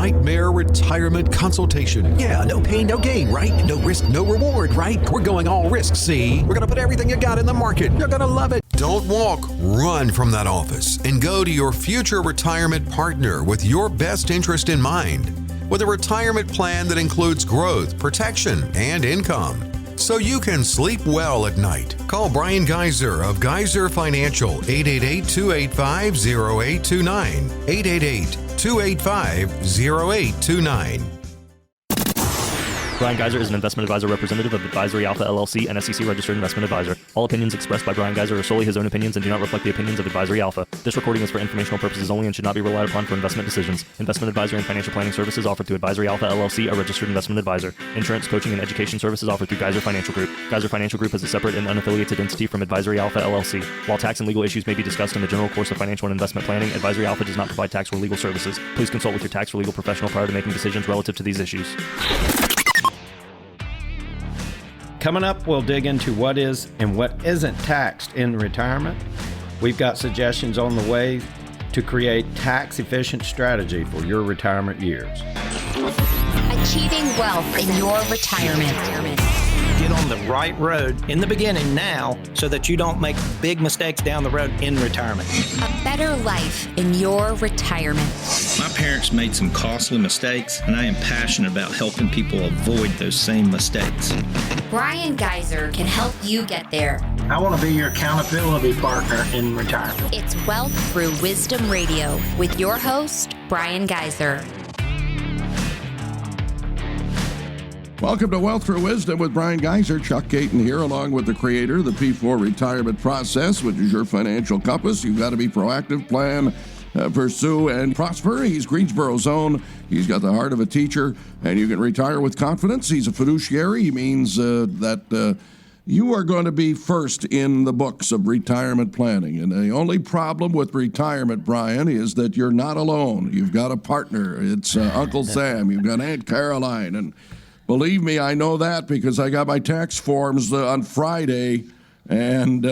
Nightmare Retirement Consultation. Yeah, no pain, no gain, right? No risk, no reward, right? We're going all risk, see? We're going to put everything you got in the market. You're going to love it. Don't walk, run from that office and go to your future retirement partner with your best interest in mind. With a retirement plan that includes growth, protection, and income. So you can sleep well at night. Call Brian Gaiser of Gaiser Financial, 888-285-0829, 888-285-0829. Brian Gaiser is an investment advisor representative of Advisory Alpha LLC, an SEC registered investment advisor. All opinions expressed by Brian Gaiser are solely his own opinions and do not reflect the opinions of Advisory Alpha. This recording is for informational purposes only and should not be relied upon for investment decisions. Investment advisory and financial planning services offered through Advisory Alpha LLC, a registered investment advisor. Insurance, coaching, and education services offered through Gaiser Financial Group. Gaiser Financial Group is a separate and unaffiliated entity from Advisory Alpha LLC. While tax and legal issues may be discussed in the general course of financial and investment planning, Advisory Alpha does not provide tax or legal services. Please consult with your tax or legal professional prior to making decisions relative to these issues. Coming up, we'll dig into what is and what isn't taxed in retirement. We've got suggestions on the way to create tax-efficient strategy for your retirement years. Achieving wealth in your retirement. Get on the right road in the beginning now so that you don't make big mistakes down the road in retirement. A better life in your retirement. My parents made some costly mistakes, and I am passionate about helping people avoid those same mistakes. Brian Gaiser can help you get there. I want to be your accountability partner in retirement. It's Wealth Through Wisdom Radio with your host, Brian Gaiser. Welcome to Wealth Through Wisdom with Brian Gaiser. Chuck Caton here, along with the creator of the P4 Retirement Process, which is your financial compass. You've got to be proactive, plan, pursue, and prosper. He's Greensboro's own. He's got the heart of a teacher, and you can retire with confidence. He's a fiduciary. He means that you are going to be first in the books of retirement planning. And the only problem with retirement, Brian, is that you're not alone. You've got a partner. It's Uncle Sam. You've got Aunt Caroline, and believe me, I know that because I got my tax forms on Friday, and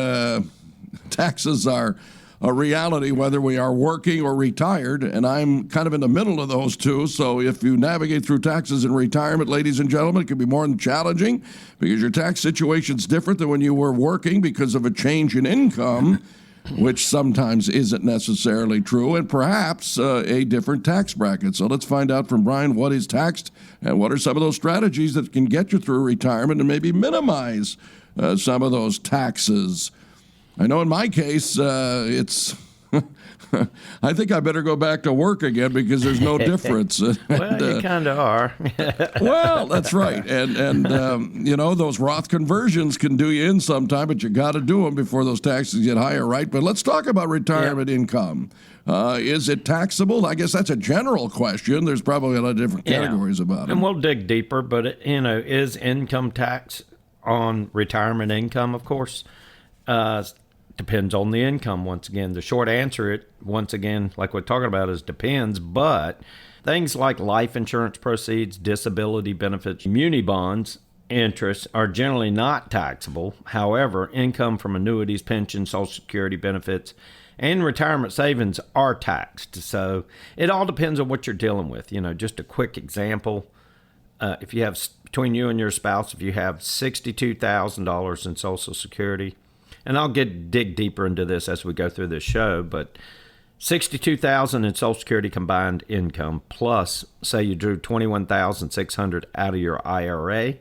taxes are a reality whether we are working or retired, and I'm kind of in the middle of those two. So if you navigate through taxes in retirement, ladies and gentlemen, it can be more than challenging because your tax situation's different than when you were working because of a change in income, which sometimes isn't necessarily true, and perhaps a different tax bracket. So let's find out from Brian what is taxed and what are some of those strategies that can get you through retirement and maybe minimize some of those taxes. I know in my case, it's I think I better go back to work again because there's no difference. Well, you kind of are. Well, that's right. And you know, those Roth conversions can do you in sometime, but you got to do them before those taxes get higher, right? But let's talk about retirement income. Is it taxable? I guess that's a general question. There's probably a lot of different categories about it. And we'll dig deeper, but, is income tax on retirement income, of course, depends on the income. Once again, the short answer, once again, like we're talking about, is depends. But things like life insurance proceeds, disability benefits, muni bonds, interest are generally not taxable. However, income from annuities, pensions, Social Security benefits, and retirement savings are taxed. So it all depends on what you're dealing with. Just a quick example. If you have, between you and your spouse, if you have $62,000 in Social Security, and I'll dig deeper into this as we go through this show, but $62,000 in Social Security combined income, plus say you drew $21,600 out of your IRA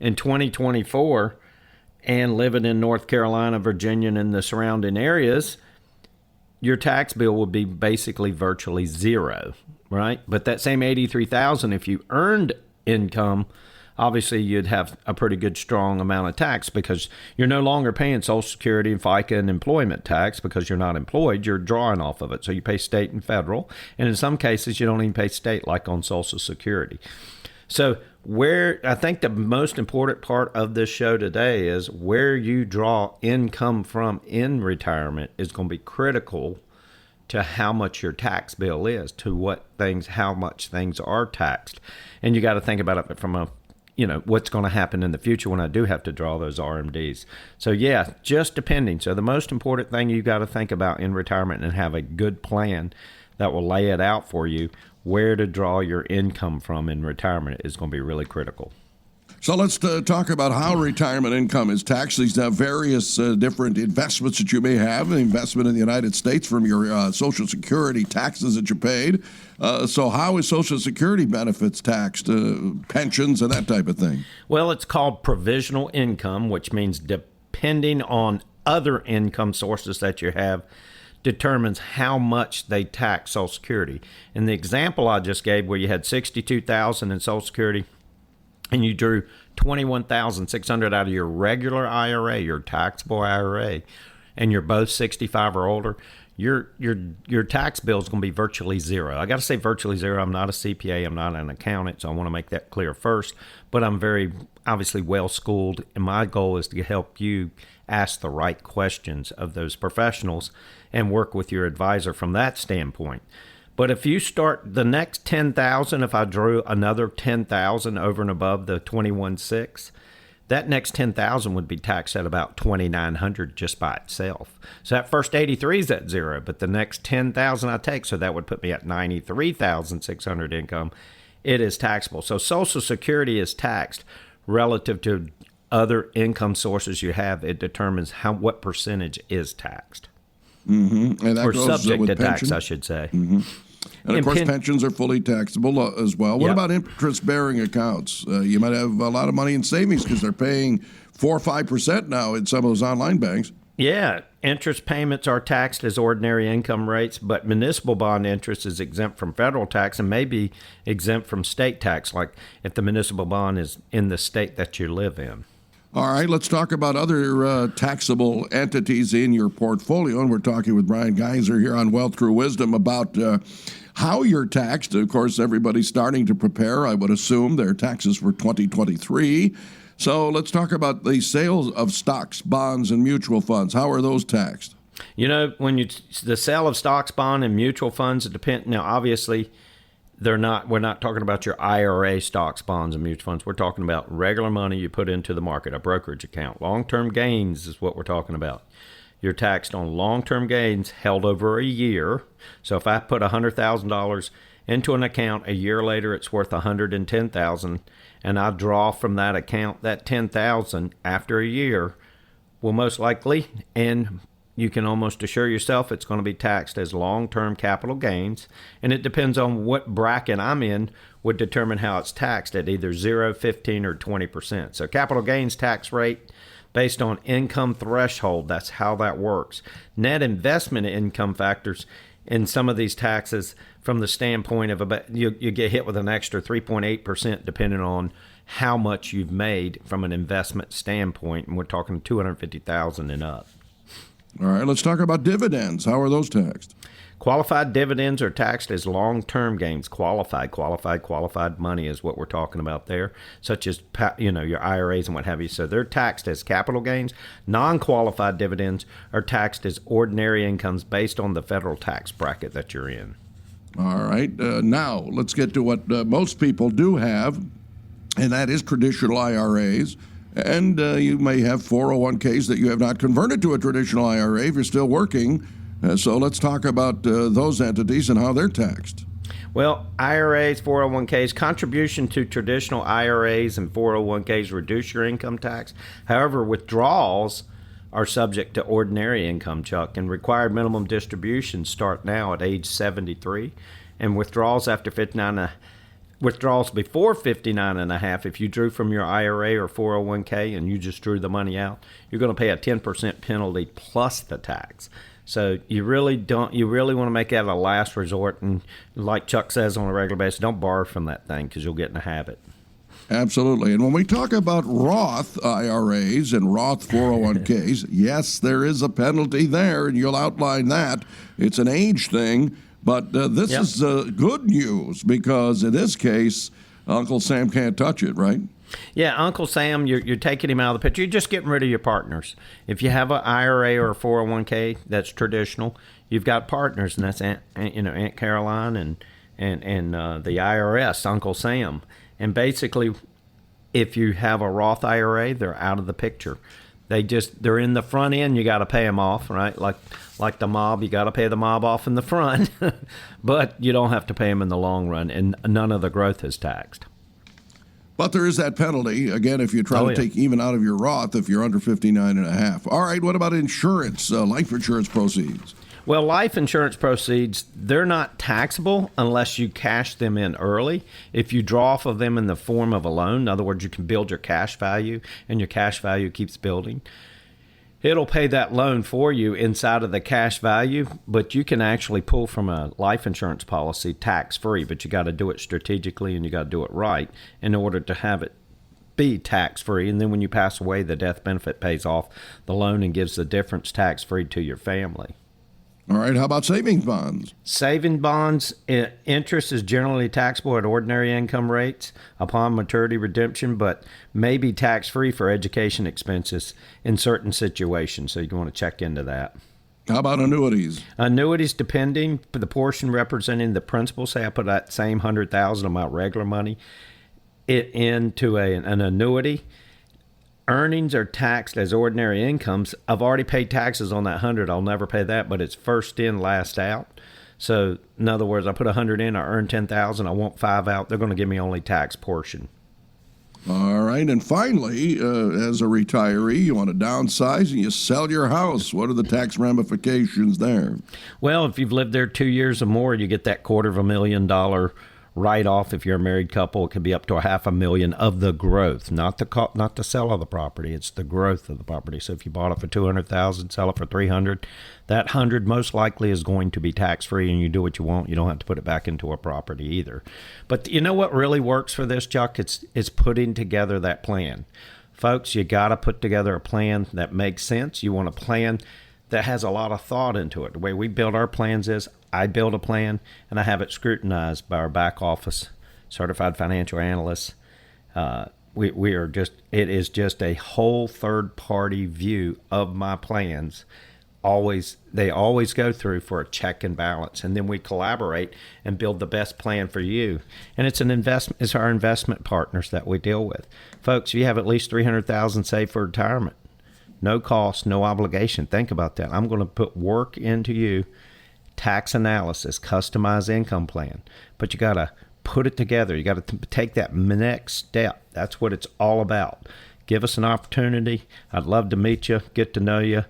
in 2024 and living in North Carolina, Virginia, and the surrounding areas, your tax bill would be basically virtually zero, right? But that same $83,000, if you earned income, obviously you'd have a pretty good strong amount of tax because you're no longer paying Social Security and FICA and employment tax because you're not employed. You're drawing off of it. So you pay state and federal. And in some cases, you don't even pay state, like on Social Security. So where I think the most important part of this show today is where you draw income from in retirement is going to be critical to how much your tax bill is, to how much things are taxed. And you got to think about it from a what's going to happen in the future when I do have to draw those RMDs. So just depending. So the most important thing you got to think about in retirement and have a good plan that will lay it out for you. Where to draw your income from in retirement is going to be really critical. So let's talk about how retirement income is taxed. These various different investments that you may have, an investment in the United States from your Social Security taxes that you paid. So how is Social Security benefits taxed, pensions and that type of thing? Well, it's called provisional income, which means depending on other income sources that you have, determines how much they tax Social Security. In the example I just gave, where you had $62,000 in Social Security, and you drew $21,600 out of your regular IRA, your taxable IRA, and you're both 65 or older, your tax bill is going to be virtually zero. I got to say virtually zero. I'm not a CPA. I'm not an accountant, so I want to make that clear first. But I'm very obviously well schooled, and my goal is to help you ask the right questions of those professionals and work with your advisor from that standpoint. But if you start the next $10,000, if I drew another $10,000 over and above the 21.6, that next $10,000 would be taxed at about $2,900 just by itself. So that first 83 is at zero, but the next $10,000 I take, so that would put me at $93,600 income. It is taxable. So Social Security is taxed relative to other income sources you have. It determines what percentage is taxed. Mm-hmm. And that or goes subject with to pension. tax, I should say. Mm-hmm. And of course, pensions are fully taxable as well. What about interest-bearing accounts? You might have a lot of money in savings because they're paying 4 or 5% now in some of those online banks. Yeah, interest payments are taxed as ordinary income rates, but municipal bond interest is exempt from federal tax and may be exempt from state tax, like if the municipal bond is in the state that you live in. All right, let's talk about other taxable entities in your portfolio. And we're talking with Brian Gaiser here on Wealth Through Wisdom about how you're taxed. Of course, everybody's starting to prepare, I would assume, their taxes for 2023. So let's talk about the sales of stocks, bonds, and mutual funds. How are those taxed? You know, the sale of stocks, bond, and mutual funds, now, obviously, we're not talking about your IRA stocks, bonds, and mutual funds. We're talking about regular money you put into the market, a brokerage account. Long-term gains is what we're talking about. You're taxed on long-term gains held over a year. So if I put $100,000 into an account, a year later it's worth $110,000, and I draw from that account that $10,000 after a year, will most likely, and you can almost assure yourself it's going to be taxed as long-term capital gains, and it depends on what bracket I'm in would determine how it's taxed at either 0, 15, or 20%. So capital gains tax rate based on income threshold, that's how that works. Net investment income factors in some of these taxes from the standpoint of about you get hit with an extra 3.8% depending on how much you've made from an investment standpoint, and we're talking $250,000 and up. All right, let's talk about dividends. How are those taxed? Qualified dividends are taxed as long-term gains. Qualified money is what we're talking about there, such as your IRAs and what have you. So they're taxed as capital gains. Non-qualified dividends are taxed as ordinary incomes based on the federal tax bracket that you're in. All right, now let's get to what most people do have, and that is traditional IRAs. And you may have 401ks that you have not converted to a traditional IRA if you're still working. So let's talk about those entities and how they're taxed. Well, IRAs, 401ks, contribution to traditional IRAs and 401ks reduce your income tax. However, withdrawals are subject to ordinary income, Chuck, and required minimum distributions start now at age 73. And withdrawals after 59. Withdrawals before 59 and a half, if you drew from your IRA or 401k and you just drew the money out, you're going to pay a 10% penalty plus the tax. So you really want to make that a last resort. And like Chuck says on a regular basis, don't borrow from that thing because you'll get in a habit. Absolutely. And when we talk about Roth IRAs and Roth 401ks, yes, there is a penalty there, and you'll outline that. It's an age thing. But this is good news because in this case, Uncle Sam can't touch it, right? Yeah, Uncle Sam, you're taking him out of the picture. You're just getting rid of your partners. If you have an IRA or a 401k that's traditional, you've got partners, and that's Aunt Caroline and the IRS, Uncle Sam. And basically, if you have a Roth IRA, they're out of the picture. They're in the front end. You got to pay them off, right? Like the mob, you got to pay the mob off in the front, but you don't have to pay them in the long run, and none of the growth is taxed. But there is that penalty, again, if you try to take even out of your Roth if you're under 59.5. All right, what about insurance, life insurance proceeds? Well, life insurance proceeds, they're not taxable unless you cash them in early. If you draw off of them in the form of a loan, in other words, you can build your cash value, and your cash value keeps building. It'll pay that loan for you inside of the cash value, but you can actually pull from a life insurance policy tax-free, but you got to do it strategically and you got to do it right in order to have it be tax-free. And then when you pass away, the death benefit pays off the loan and gives the difference tax-free to your family. All right, how about savings bonds? Saving bonds, interest is generally taxable at ordinary income rates upon maturity redemption, but may be tax-free for education expenses in certain situations, so you want to check into that. How about annuities? Annuities, depending, the portion representing the principal, say I put that same $100,000 of my regular money into an annuity. Earnings are taxed as ordinary incomes. I've already paid taxes on that 100. I'll never pay that, but it's first in, last out. So, in other words, I put 100 in, I earn 10,000, I want 5 out. They're going to give me only tax portion. All right, and finally, as a retiree, you want to downsize and you sell your house. What are the tax ramifications there? Well, if you've lived there 2 years or more, you get that $250,000 write-off. If you're a married couple, it could be up to $500,000 of the growth, not the sale of the property. It's the growth of the property. So if you bought it for $200,000, sell it for $300,000, that $100,000 most likely is going to be tax-free, and you do what you want. You don't have to put it back into a property either. But you know what really works for this, Chuck? It's putting together that plan. Folks, you got to put together a plan that makes sense. You want a plan that has a lot of thought into it. The way we build our plans is I build a plan and I have it scrutinized by our back office certified financial analysts. It is just a whole third party view of my plans. They always go through for a check and balance, and then we collaborate and build the best plan for you. And it's an investment. It's our investment partners that we deal with. Folks, you have at least $300,000 saved for retirement. No cost, no obligation. Think about that. I'm going to put work into you, tax analysis, customized income plan. But you got to put it together. You got to take that next step. That's what it's all about. Give us an opportunity. I'd love to meet you, get to know you,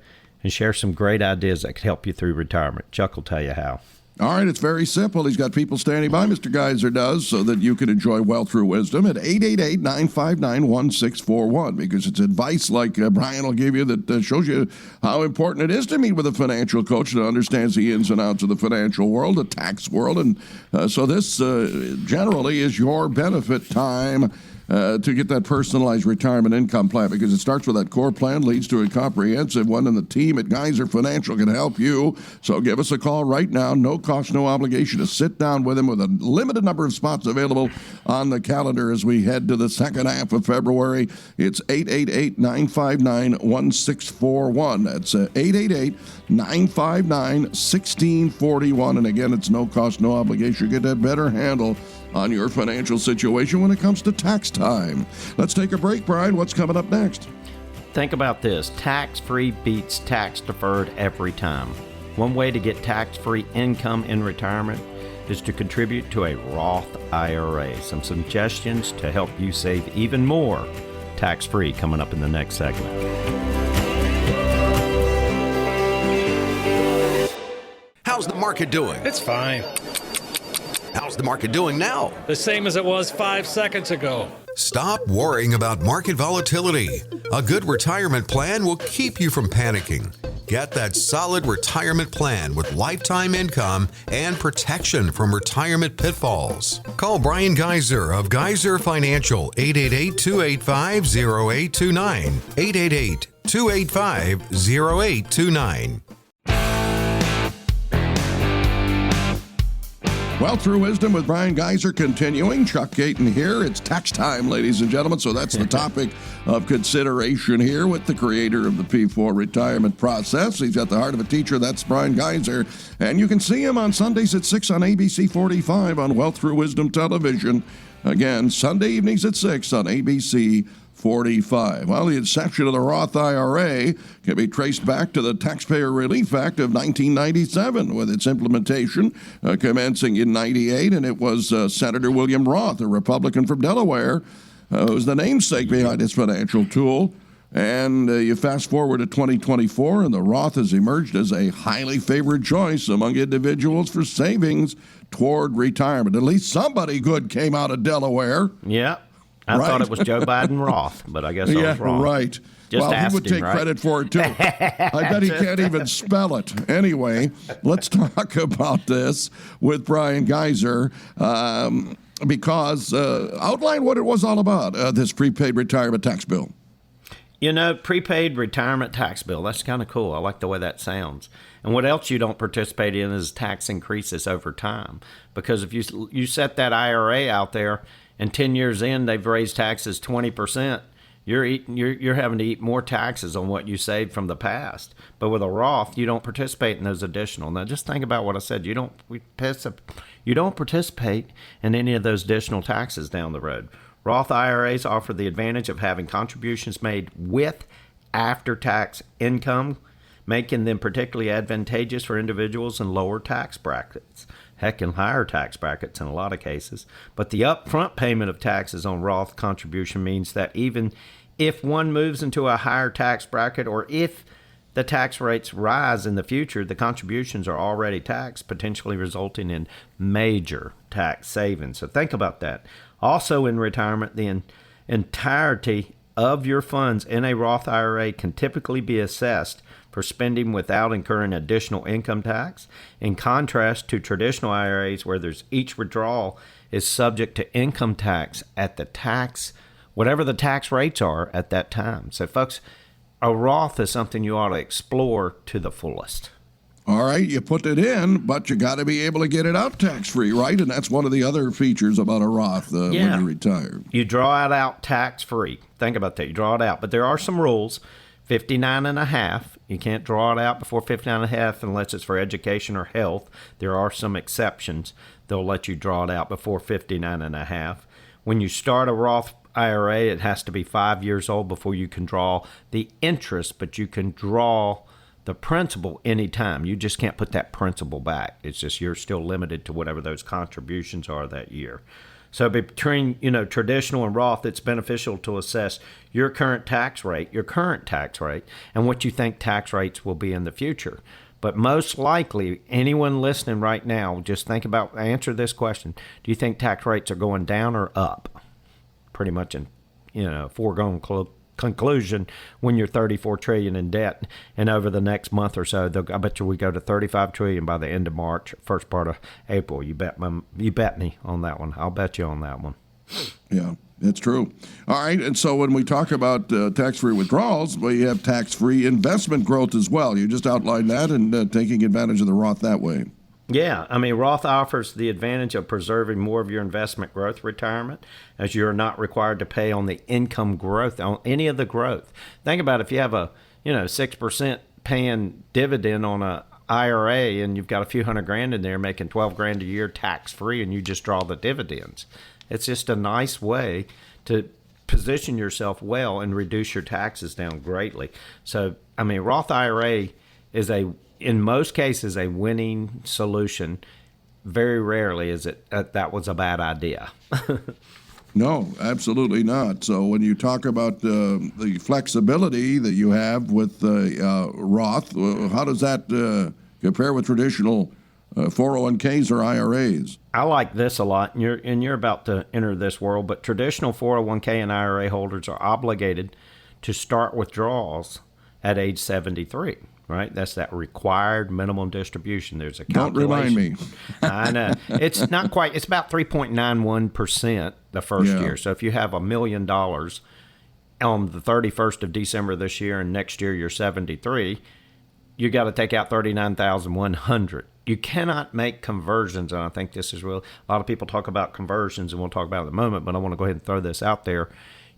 and share some great ideas that could help you through retirement. Chuck will tell you how. All right, it's very simple. He's got people standing by, Mr. Gaiser does, so that you can enjoy Wealth Through Wisdom at 888-959-1641, because it's advice like Brian will give you that shows you how important it is to meet with a financial coach that understands the ins and outs of the financial world, the tax world, and so this generally is your benefit time to get that personalized retirement income plan, because it starts with that core plan, leads to a comprehensive one, and the team at Gaiser Financial can help you. So give us a call right now. No cost, no obligation to sit down with him, with a limited number of spots available on the calendar as we head to the second half of February. It's 888-959-1641. That's 888-959-1641. And again, it's no cost, no obligation. Get that better handle on your financial situation when it comes to tax time. Let's take a break, Brian. What's coming up next? Think about this. Tax-free beats tax-deferred every time. One way to get tax-free income in retirement is to contribute to a Roth IRA. Some suggestions to help you save even more tax-free coming up in the next segment. How's the market doing? It's fine. How's the market doing now? The same as it was 5 seconds ago. Stop worrying about market volatility. A good retirement plan will keep you from panicking. Get that solid retirement plan with lifetime income and protection from retirement pitfalls. Call Brian Gaiser of Gaiser Financial, 888-285-0829, 888-285-0829. Wealth Through Wisdom with Brian Gaiser continuing. Chuck Gayton here. It's tax time, ladies and gentlemen, so that's the topic of consideration here with the creator of the P4 retirement process. He's got the heart of a teacher. That's Brian Gaiser. And you can see him on Sundays at 6 on ABC 45 on Wealth Through Wisdom Television. Again, Sunday evenings at 6 on ABC $1,245. Well, the inception of the Roth IRA can be traced back to the Taxpayer Relief Act of 1997, with its implementation commencing in 98, and it was Senator William Roth, a Republican from Delaware, who was the namesake behind this financial tool. And you fast forward to 2024, and the Roth has emerged as a highly favored choice among individuals for savings toward retirement. At least somebody good came out of Delaware. Yeah. I thought it was Joe Biden Roth, but I guess I was wrong. Right. Just well, he would take credit for it, too. I bet he can't even spell it. Anyway, let's talk about this with Brian Gaiser, because outline what it was all about, this prepaid retirement tax bill. You know, prepaid retirement tax bill, that's kind of cool. I like the way that sounds. And what else you don't participate in is tax increases over time. Because if you set that IRA out there and 10 years in, they've raised taxes 20%, you're having to eat more taxes on what you saved from the past. But with a Roth, you don't participate in those additional. Now, just think about what I said. You don't participate in any of those additional taxes down the road. Roth IRAs offer the advantage of having contributions made with after-tax income, making them particularly advantageous for individuals in lower tax brackets. Heck, in higher tax brackets in a lot of cases. But the upfront payment of taxes on Roth contribution means that even if one moves into a higher tax bracket, or if the tax rates rise in the future, the contributions are already taxed, potentially resulting in major tax savings. So think about that. Also in retirement, the entirety of your funds in a Roth IRA can typically be assessed for spending without incurring additional income tax, in contrast to traditional IRAs where each withdrawal is subject to income tax at whatever the tax rates are at that time. So folks, a Roth is something you ought to explore to the fullest. All right, you put it in, but you got to be able to get it out tax-free, right? And that's one of the other features about a Roth when you retire. You draw it out tax-free. Think about that. You draw it out. But there are some rules. 59 and a half. You can't draw it out before 59 and a half unless it's for education or health. There are some exceptions. They'll let you draw it out before 59 and a half. When you start a Roth IRA, it has to be 5 years old before you can draw the interest, but you can draw the principal anytime. You just can't put that principal back. It's just you're still limited to whatever those contributions are that year. So between traditional and Roth, it's beneficial to assess your current tax rate, and what you think tax rates will be in the future. But most likely, anyone listening right now, just answer this question: do you think tax rates are going down or up? Pretty much foregone conclusion when you're $34 trillion in debt, and over the next month or so, I bet you we go to $35 trillion by the end of March, first part of April. You bet me on that one. I'll bet you on that one. Yeah, it's true. All right, and so when we talk about tax-free withdrawals, we have tax-free investment growth as well. You just outlined that and taking advantage of the Roth that way. Yeah, I mean, Roth offers the advantage of preserving more of your investment growth retirement, as you're not required to pay on the income growth, on any of the growth. Think about if you have a 6% paying dividend on a IRA and you've got a few $100,000 in there making $12,000 a year tax free, and you just draw the dividends. It's just a nice way to position yourself well and reduce your taxes down greatly. So, I mean, Roth IRA is in most cases, a winning solution. Very rarely is it that was a bad idea. No, absolutely not. So when you talk about the flexibility that you have with Roth, how does that compare with traditional 401ks or IRAs? I like this a lot, and you're about to enter this world, but traditional 401k and IRA holders are obligated to start withdrawals at age 73. Right, that's that required minimum distribution. There's a calculation. Don't remind me. I know it's not quite. It's about 3.91% the first year. So if you have $1 million on the 31st of December this year, and next year you're 73, you got to take out $39,100. You cannot make conversions, and I think this is real. A lot of people talk about conversions, and we'll talk about it in a moment. But I want to go ahead and throw this out there.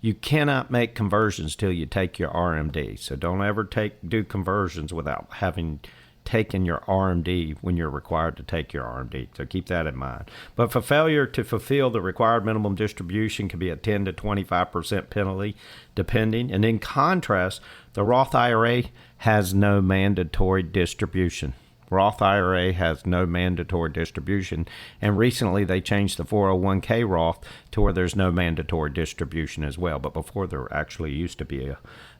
You cannot make conversions till you take your RMD. So don't ever do conversions without having taken your RMD when you're required to take your RMD. So keep that in mind. But for failure to fulfill the required minimum distribution can be a 10 to 25% penalty, depending. And in contrast, the Roth IRA has no mandatory distribution. Roth IRA has no mandatory distribution. And recently they changed the 401k Roth to where there's no mandatory distribution as well. But before there actually used to be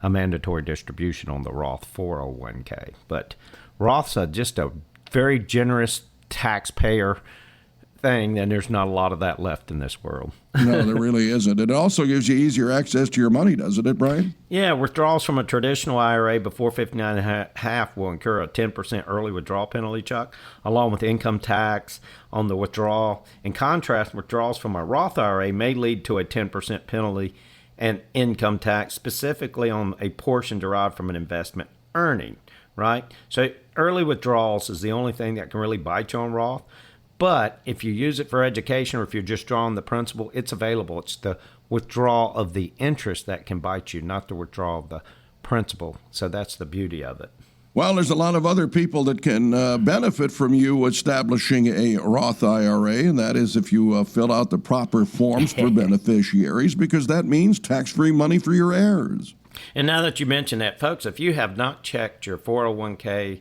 a mandatory distribution on the Roth 401k. But Roth's just a very generous taxpayer thing, and there's not a lot of that left in this world. No, there really isn't. It also gives you easier access to your money, doesn't it, Brian? Yeah, withdrawals from a traditional IRA before 59 and a half will incur a 10% early withdrawal penalty, Chuck, along with income tax on the withdrawal. In contrast, withdrawals from a Roth IRA may lead to a 10% penalty and income tax, specifically on a portion derived from an investment earning, right? So early withdrawals is the only thing that can really bite you on Roth. But if you use it for education or if you're just drawing the principal, it's available. It's the withdrawal of the interest that can bite you, not the withdrawal of the principal. So that's the beauty of it. Well, there's a lot of other people that can benefit from you establishing a Roth IRA, and that is if you fill out the proper forms for beneficiaries, because that means tax-free money for your heirs. And now that you mention that, folks, if you have not checked your 401k,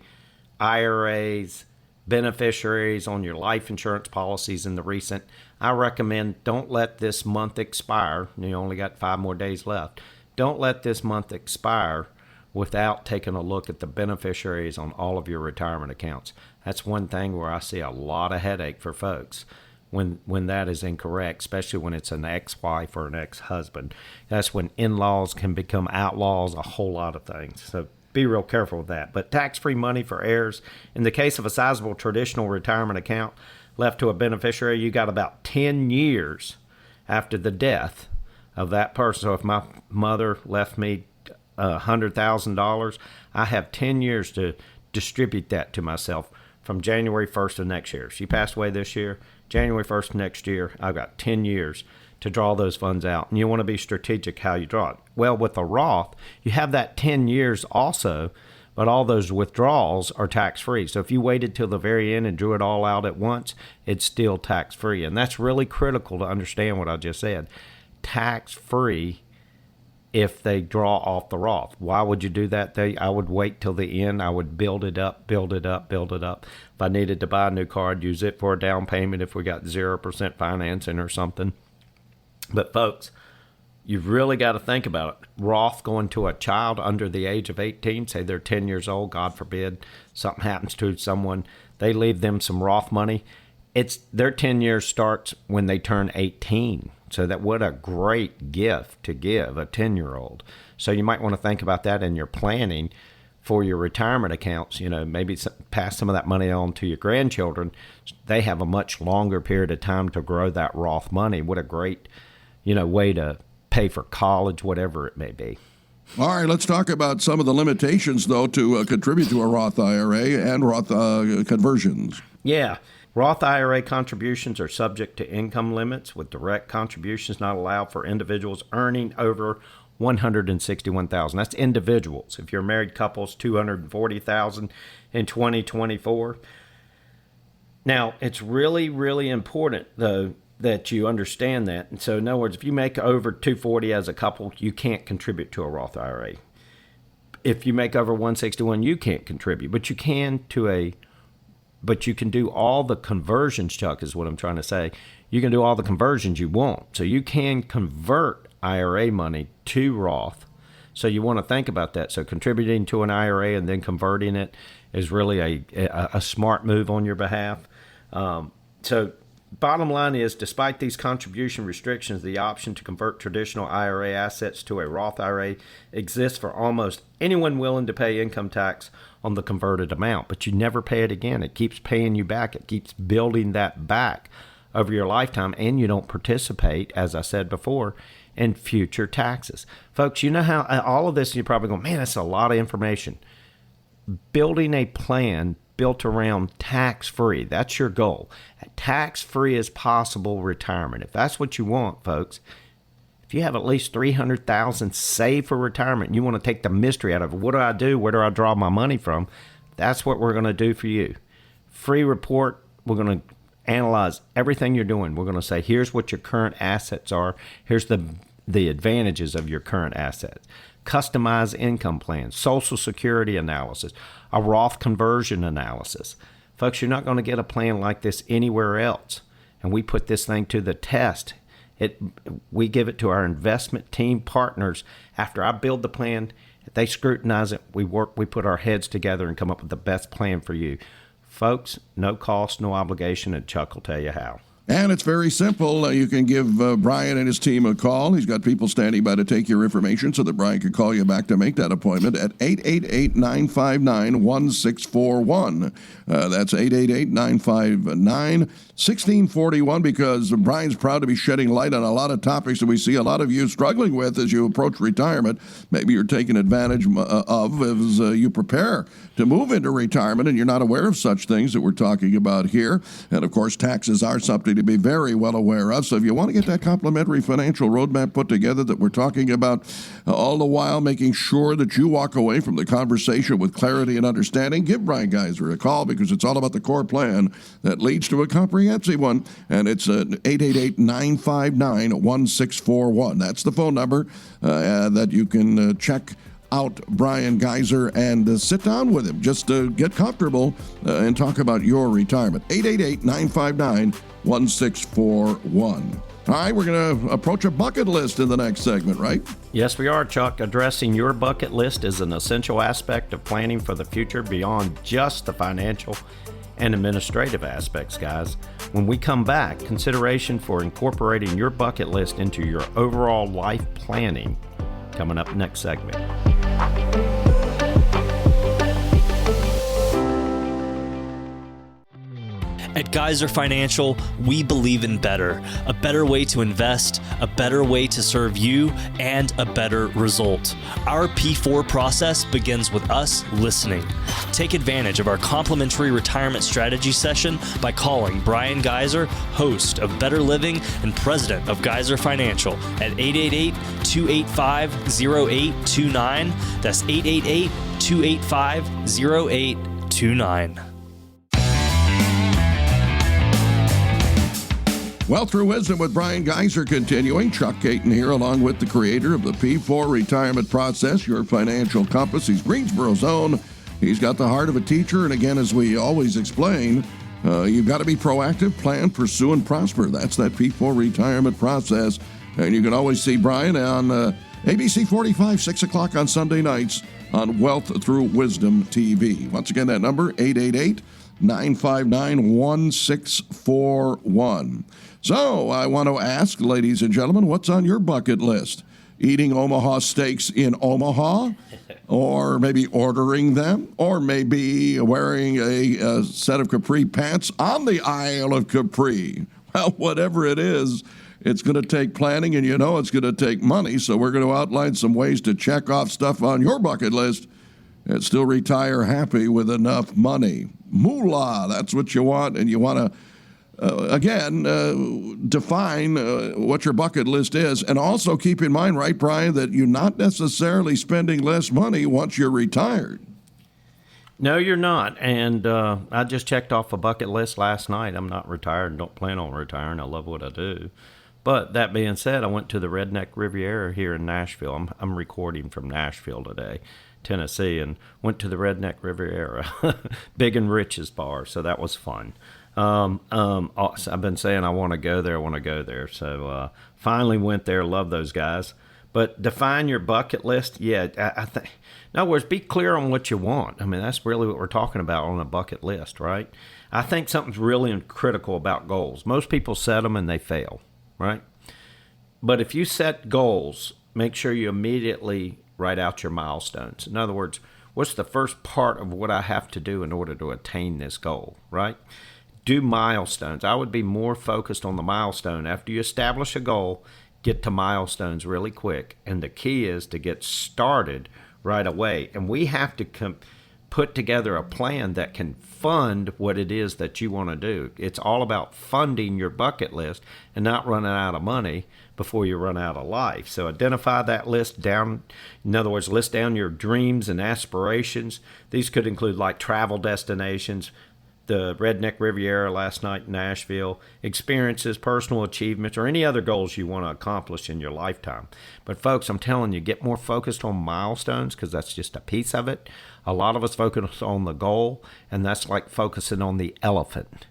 IRAs, beneficiaries on your life insurance policies in the recent, I recommend don't let this month expire. You only got 5 more days left. Don't let this month expire without taking a look at the beneficiaries on all of your retirement accounts. That's one thing where I see a lot of headache for folks when that is incorrect, especially when it's an ex-wife or an ex-husband. That's when in-laws can become outlaws, a whole lot of things. So be real careful with that. But tax-free money for heirs, in the case of a sizable traditional retirement account left to a beneficiary, you got about 10 years after the death of that person. So if my mother left me $100,000, I have 10 years to distribute that to myself from January 1st of next year. She passed away this year, January 1st next year, I've got 10 years to draw those funds out. And you want to be strategic how you draw it. Well, with a Roth, you have that 10 years also, but all those withdrawals are tax-free. So if you waited till the very end and drew it all out at once, it's still tax-free. And that's really critical to understand what I just said. Tax-free if they draw off the Roth. Why would you do that? I would wait till the end. I would build it up, build it up, build it up. If I needed to buy a new car, I'd use it for a down payment if we got 0% financing or something. But folks, you've really got to think about it. Roth going to a child under the age of 18, say they're 10 years old, God forbid, something happens to someone, they leave them some Roth money. Their 10 years starts when they turn 18. So that what a great gift to give a 10-year-old. So you might want to think about that in your planning for your retirement accounts. You know, maybe pass some of that money on to your grandchildren. They have a much longer period of time to grow that Roth money. What a great, way to pay for college, whatever it may be. All right, let's talk about some of the limitations, though, to contribute to a Roth IRA and Roth conversions. Yeah. Roth IRA contributions are subject to income limits, with direct contributions not allowed for individuals earning over $161,000. That's individuals. If you're a married couple, it's $240,000 in 2024. Now, it's really, really important, though, that you understand that. And so, in other words, if you make over $240,000 as a couple, you can't contribute to a Roth IRA. If you make over $161,000, you can't contribute, but you can But you can do all the conversions, Chuck, is what I'm trying to say. You can do all the conversions you want. So you can convert IRA money to Roth. So you want to think about that. So contributing to an IRA and then converting it is really a smart move on your behalf. So bottom line is, despite these contribution restrictions, the option to convert traditional IRA assets to a Roth IRA exists for almost anyone willing to pay income tax on the converted amount, but you never pay it again. It keeps paying you back. It keeps building that back over your lifetime, and you don't participate, as I said before, in future taxes. Folks, you know how all of this, you're probably going, man, that's a lot of information. Building a plan built around tax-free, that's your goal. Tax-free as possible retirement. If that's what you want, folks, if you have at least $300,000 saved for retirement, and you want to take the mystery out of it, what do I do? Where do I draw my money from? That's what we're going to do for you. Free report. We're going to analyze everything you're doing. We're going to say, here's what your current assets are. Here's the advantages of your current assets. Customized income plans, Social Security analysis, a Roth conversion analysis. Folks, you're not going to get a plan like this anywhere else. And we put this thing to the test. We give it to our investment team partners. After I build the plan, they scrutinize it. We put our heads together and come up with the best plan for you. Folks, no cost, no obligation, and Chuck will tell you how. And it's very simple. You can give Brian and his team a call. He's got people standing by to take your information so that Brian can call you back to make that appointment at 888-959-1641. That's 888-959-1641, because Brian's proud to be shedding light on a lot of topics that we see a lot of you struggling with as you approach retirement. Maybe you're taking advantage of as you prepare to move into retirement and you're not aware of such things that we're talking about here. And, of course, taxes are something to be very well aware of. So if you want to get that complimentary financial roadmap put together that we're talking about, all the while making sure that you walk away from the conversation with clarity and understanding, give Brian Gaiser a call, because it's all about the core plan that leads to a comprehensive one. And it's 888-959-1641. That's the phone number that you can check out Brian Gaiser and sit down with him. Just get comfortable and talk about your retirement. 888-959-1641. All right, we're going to approach a bucket list in the next segment, right? Yes, we are, Chuck. Addressing your bucket list is an essential aspect of planning for the future beyond just the financial and administrative aspects, guys. When we come back, consideration for incorporating your bucket list into your overall life planning, coming up next segment. At Gaiser Financial, we believe in better. A better way to invest, a better way to serve you, and a better result. Our P4 process begins with us listening. Take advantage of our complimentary retirement strategy session by calling Brian Gaiser, host of Better Living and president of Gaiser Financial, at 888-285-0829. That's 888-285-0829. Well, Through Wisdom with Brian Gaiser continuing. Chuck Caton here, along with the creator of the P4 Retirement Process, your financial compass. He's Greensboro's own. He's got the heart of a teacher. And again, as we always explain, you've got to be proactive, plan, pursue, and prosper. That's that P4 Retirement Process. And you can always see Brian on ABC 45, 6 o'clock on Sunday nights on Wealth Through Wisdom TV. Once again, that number, 888-959-1641. So I want to ask, ladies and gentlemen, what's on your bucket list? Eating Omaha steaks in Omaha? Or maybe ordering them? Or maybe wearing a set of capri pants on the Isle of Capri? Well, whatever it is, it's going to take planning, and you know it's going to take money. So we're going to outline some ways to check off stuff on your bucket list and still retire happy with enough money. Moolah, that's what you want, and you want to define what your bucket list is. And also keep in mind, right, Brian, that you're not necessarily spending less money once you're retired. No, you're not. And I just checked off a bucket list last night. I'm not retired and don't plan on retiring. I love what I do. But that being said, I went to the Redneck Riviera here in Nashville. I'm recording from Nashville today, Tennessee, and went to the Redneck Riviera, Big and Rich's bar. So that was fun. I've been saying I want to go there. So finally went there. Love those guys. But define your bucket list. Yeah, I think. In other words, be clear on what you want. I mean, that's really what we're talking about on a bucket list, right? I think something's really critical about goals. Most people set them and they fail, right? But if you set goals, make sure you immediately write out your milestones. In other words, what's the first part of what I have to do in order to attain this goal, right? Do milestones. I would be more focused on the milestone. After you establish a goal, get to milestones really quick. And the key is to get started right away. And we have to put together a plan that can fund what it is that you want to do. It's all about funding your bucket list and not running out of money before you run out of life. So identify that list down. In other words, list down your dreams and aspirations. These could include like travel destinations, the Redneck Riviera last night in Nashville, experiences, personal achievements, or any other goals you want to accomplish in your lifetime. But folks, I'm telling you, get more focused on milestones because that's just a piece of it. A lot of us focus on the goal, and that's like focusing on the elephant.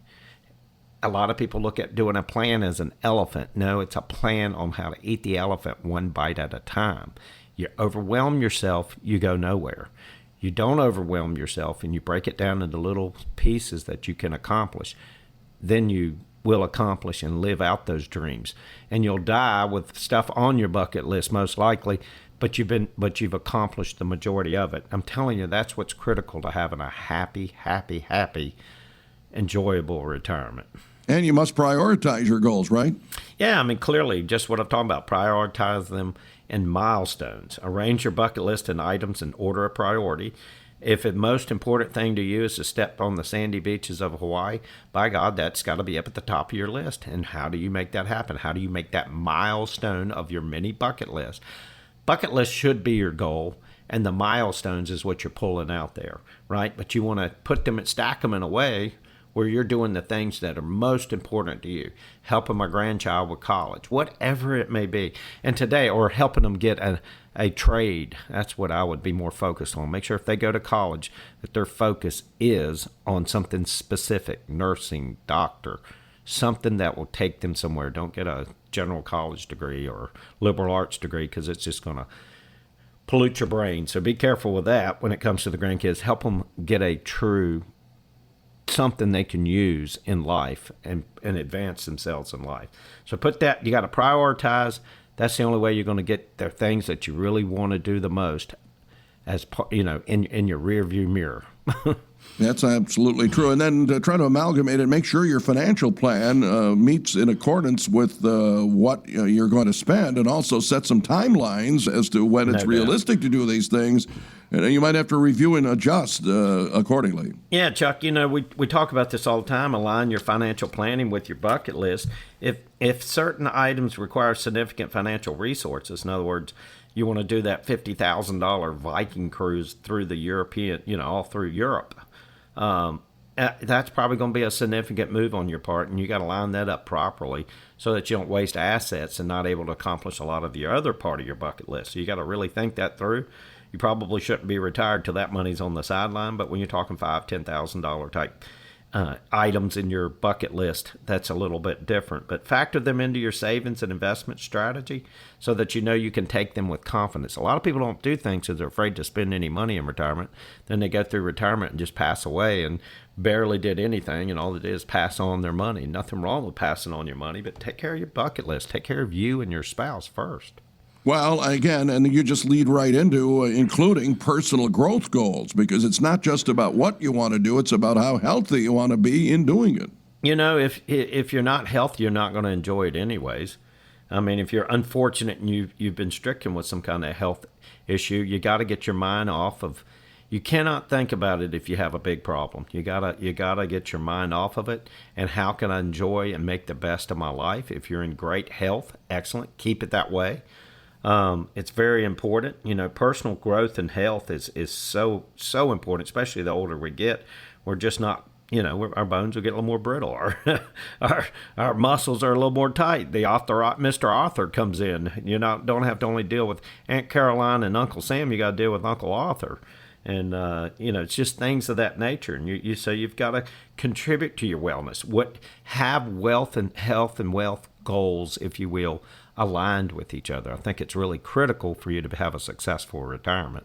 A lot of people look at doing a plan as an elephant. No, it's a plan on how to eat the elephant one bite at a time. You overwhelm yourself, you go nowhere. You don't overwhelm yourself and you break it down into little pieces that you can accomplish. Then you will accomplish and live out those dreams. And you'll die with stuff on your bucket list most likely, but you've accomplished the majority of it. I'm telling you, that's what's critical to having a happy, enjoyable retirement. And you must prioritize your goals, right? Yeah, I mean, clearly, just what I'm talking about, prioritize them in milestones. Arrange your bucket list in items in order of priority. If the most important thing to you is to step on the sandy beaches of Hawaii, by God, that's got to be up at the top of your list. And how do you make that happen? How do you make that milestone of your mini bucket list? Bucket list should be your goal, and the milestones is what you're pulling out there, right? But you want to put them and stack them in a way where you're doing the things that are most important to you, helping my grandchild with college, whatever it may be. And today, or helping them get a trade, that's what I would be more focused on. Make sure if they go to college that their focus is on something specific, nursing, doctor, something that will take them somewhere. Don't get a general college degree or liberal arts degree because it's just going to pollute your brain. So be careful with that when it comes to the grandkids. Help them get a true something they can use in life and advance themselves in life. So put that, you got to prioritize. That's the only way you're going to get the things that you really want to do the most as in your rear view mirror. That's absolutely true. And then to try to amalgamate it, make sure your financial plan meets in accordance with what you're going to spend, and also set some timelines as to when it's realistic to do these things. And you might have to review and adjust accordingly. Yeah, Chuck, we talk about this all the time. Align your financial planning with your bucket list. If certain items require significant financial resources, in other words, you want to do that $50,000 Viking cruise through the European, all through Europe, that's probably going to be a significant move on your part, and you got to line that up properly so that you don't waste assets and not able to accomplish a lot of the other part of your bucket list. So you got to really think that through. You probably shouldn't be retired till that money's on the sideline, but when you're talking $5,000, $10,000 type items in your bucket list, that's a little bit different. But factor them into your savings and investment strategy so that you can take them with confidence. A lot of people don't do things because they're afraid to spend any money in retirement. Then they go through retirement and just pass away and barely did anything, and all they did is pass on their money. Nothing wrong with passing on your money, but take care of your bucket list. Take care of you and your spouse first. Well, again, and you just lead right into including personal growth goals, because it's not just about what you want to do, it's about how healthy you want to be in doing it. If you're not healthy, you're not going to enjoy it anyways. I mean, if you're unfortunate and you've been stricken with some kind of health issue, you got to get your mind off of. You cannot think about it if you have a big problem. You gotta get your mind off of it. And how can I enjoy and make the best of my life? If you're in great health, excellent, keep it that way. It's very important. Personal growth and health is so important, especially the older we get. We're just not, our bones will get a little more brittle. Our muscles are a little more tight. The Mr. Arthur comes in. You don't have to only deal with Aunt Caroline and Uncle Sam. You got to deal with Uncle Arthur. And, it's just things of that nature. And so you've got to contribute to your wellness. Have wealth and health and wealth goals, if you will, aligned with each other. I think it's really critical for you to have a successful retirement.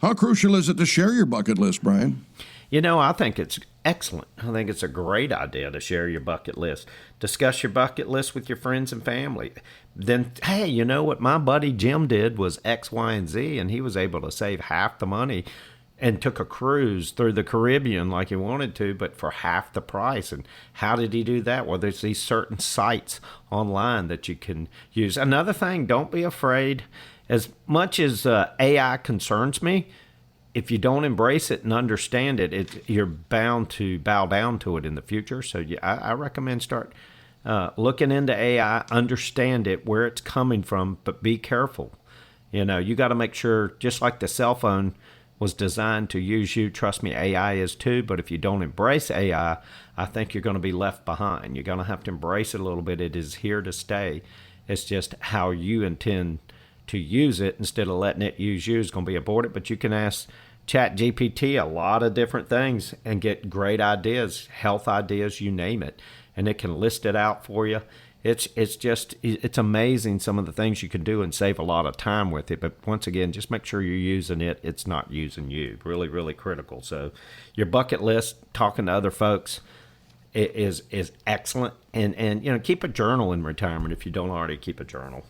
How crucial is it to share your bucket list, Brian? I think it's excellent. I think it's a great idea to share your bucket list. Discuss your bucket list with your friends and family. Then, hey, you know what my buddy Jim did was X, Y, and Z, and he was able to save half the money and took a cruise through the Caribbean like he wanted to, but for half the price. And how did he do that? Well, there's these certain sites online that you can use. Another thing, don't be afraid. As much as AI concerns me, if you don't embrace it and understand it, you're bound to bow down to it in the future. So I recommend start looking into AI, understand it, where it's coming from, but be careful. You know, you got to make sure, just like the cell phone was designed to use you, trust me, AI is too, but if you don't embrace AI, I think you're going to be left behind. You're going to have to embrace it a little bit. It is here to stay. It's just how you intend to use it instead of letting it use you is going to be aborted. But you can ask ChatGPT a lot of different things and get great ideas, health ideas, you name it, and it can list it out for you. It's amazing some of the things you can do and save a lot of time with it. But once again, just make sure you're using it. It's not using you. Really, really critical. So your bucket list, talking to other folks, is excellent. And you know, keep a journal in retirement if you don't already keep a journal.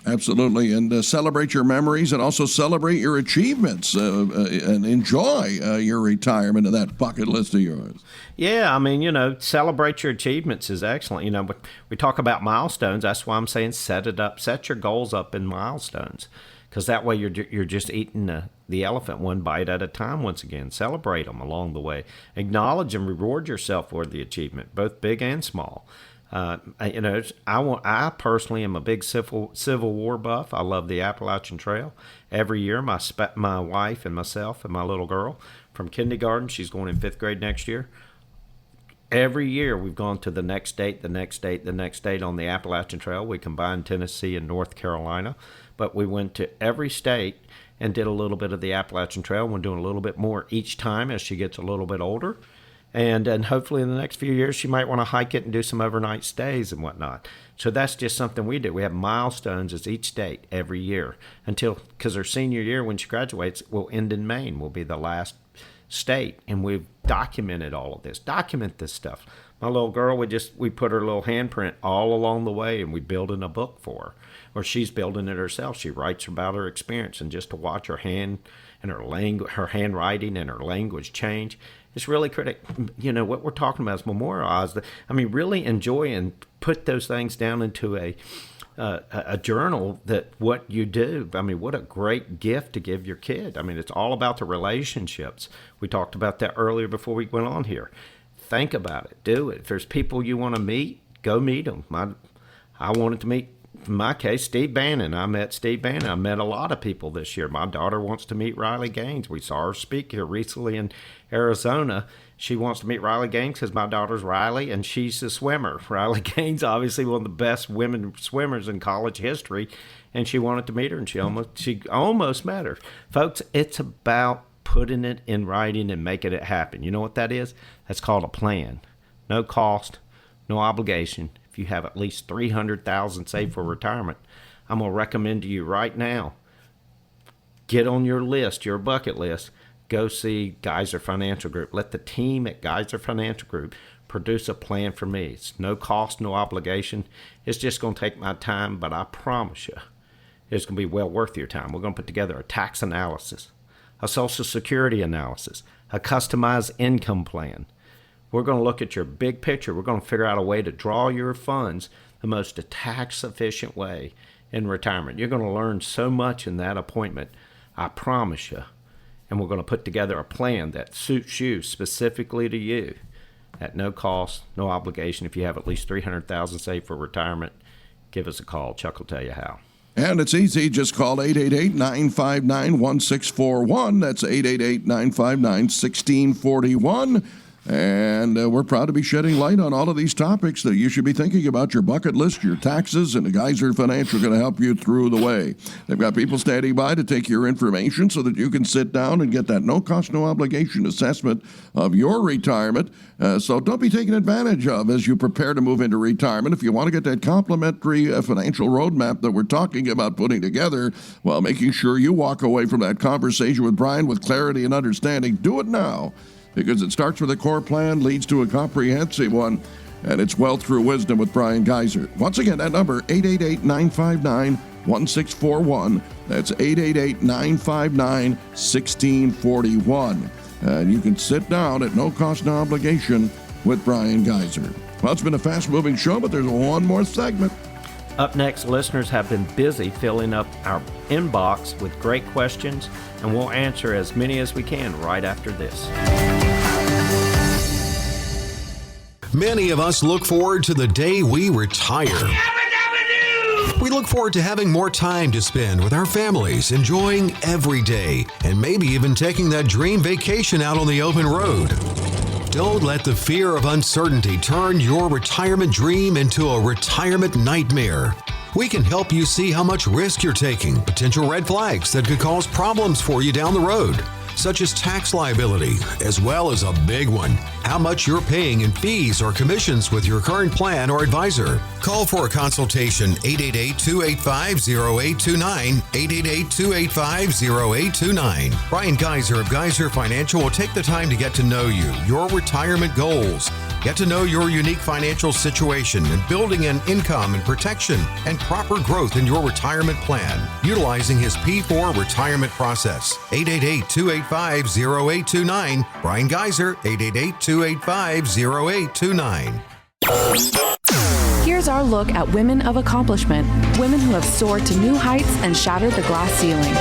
Absolutely, and celebrate your memories and also celebrate your achievements and enjoy your retirement and that bucket list of yours. Yeah, I mean, you know, celebrate your achievements is excellent. You know, but we talk about milestones. That's why I'm saying set your goals up in milestones, because that way you're just eating the elephant one bite at a time. Once again, celebrate them along the way. Acknowledge and reward yourself for the achievement, both big and small. You know, I personally am a big Civil War buff. I love the Appalachian Trail. Every year, my wife and myself and my little girl from kindergarten, she's going in 5th grade next year. Every year, we've gone to the next state, the next state, the next state on the Appalachian Trail. We combined Tennessee and North Carolina, but we went to every state and did a little bit of the Appalachian Trail. We're doing a little bit more each time as she gets a little bit older. And hopefully in the next few years, she might want to hike it and do some overnight stays and whatnot. So that's just something we do. We have milestones as each state every year because her senior year, when she graduates, will end in Maine, will be the last state. And we've documented all of this. Document this stuff. My little girl, we put her little handprint all along the way, and we build in a book for her. Or she's building it herself. She writes about her experience, and just to watch her hand and her handwriting and her language change. It's really critical. You know, what we're talking about is memorialize. Really enjoy and put those things down into a journal that what you do. I mean, what a great gift to give your kid. I mean, it's all about the relationships. We talked about that earlier before we went on here. Think about it. Do it. If there's people you want to meet, go meet them. I wanted to meet, in my case, Steve Bannon. I met Steve Bannon. I met a lot of people this year. My daughter wants to meet Riley Gaines. We saw her speak here recently in Arizona. She wants to meet Riley Gaines because my daughter's Riley, and she's a swimmer. Riley Gaines, obviously one of the best women swimmers in college history, and she wanted to meet her, and she almost met her. Folks, it's about putting it in writing and making it happen. You know what that is? That's called a plan. No cost, no obligation. If you have at least $300,000 saved for retirement, I'm going to recommend to you right now, get on your list, your bucket list, go see Gaiser Financial Group. Let the team at Gaiser Financial Group produce a plan for me. It's no cost, no obligation. It's just going to take my time, but I promise you, it's going to be well worth your time. We're going to put together a tax analysis, a Social Security analysis, a customized income plan. We're going to look at your big picture. We're going to figure out a way to draw your funds the most tax-efficient way in retirement. You're going to learn so much in that appointment, I promise you. And we're going to put together a plan that suits you, specifically to you, at no cost, no obligation. If you have at least $300,000 saved for retirement, give us a call. Chuck will tell you how. And it's easy. Just call 888-959-1641. That's 888-959-1641. And we're proud to be shedding light on all of these topics that you should be thinking about: your bucket list, your taxes, and the Gaiser Financial are going to help you through the way. They've got people standing by to take your information so that you can sit down and get that no-cost, no-obligation assessment of your retirement. So don't be taken advantage of as you prepare to move into retirement. If you want to get that complimentary financial roadmap that we're talking about putting together, while making sure you walk away from that conversation with Brian with clarity and understanding, do it now. Because it starts with a core plan, leads to a comprehensive one, and it's Wealth Through Wisdom with Brian Gaiser. Once again, that number, 888-959-1641. That's 888-959-1641. And you can sit down at no cost, no obligation with Brian Gaiser. Well, it's been a fast-moving show, but there's one more segment. Up next, listeners have been busy filling up our inbox with great questions, and we'll answer as many as we can right after this. Many of us look forward to the day we retire. We look forward to having more time to spend with our families, enjoying every day, and maybe even taking that dream vacation out on the open road. Don't let the fear of uncertainty turn your retirement dream into a retirement nightmare. We can help you see how much risk you're taking, potential red flags that could cause problems for you down the road, such as tax liability, as well as a big one, how much you're paying in fees or commissions with your current plan or advisor. Call for a consultation, 888-285-0829, 888-285-0829. Brian Gaiser of Gaiser Financial will take the time to get to know you, your retirement goals, get to know your unique financial situation, and building an income and protection and proper growth in your retirement plan, utilizing his P4 retirement process. 888-285-0829. Brian Gaiser, 888-285-0829. Here's our look at women of accomplishment, women who have soared to new heights and shattered the glass ceiling.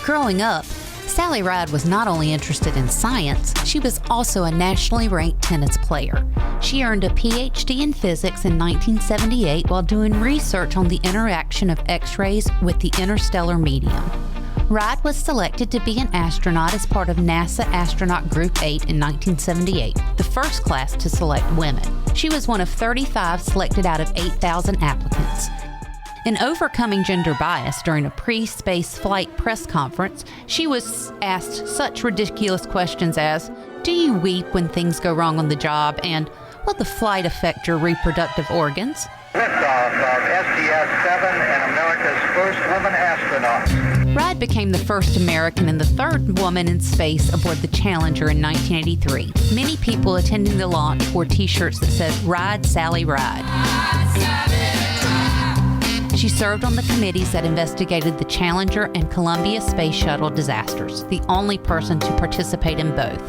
Growing up, Sally Ride was not only interested in science, she was also a nationally ranked tennis player. She earned a PhD in physics in 1978 while doing research on the interaction of X-rays with the interstellar medium. Ride was selected to be an astronaut as part of NASA Astronaut Group 8 in 1978, the first class to select women. She was one of 35 selected out of 8,000 applicants. In overcoming gender bias during a pre-space flight press conference, she was asked such ridiculous questions as, "Do you weep when things go wrong on the job?" and "Will the flight affect your reproductive organs?" Liftoff of STS-7 and America's first woman astronaut. Ride became the first American and the third woman in space aboard the Challenger in 1983. Many people attending the launch wore t-shirts that said, "Ride, Sally, Ride." She served on the committees that investigated the Challenger and Columbia Space Shuttle disasters, the only person to participate in both.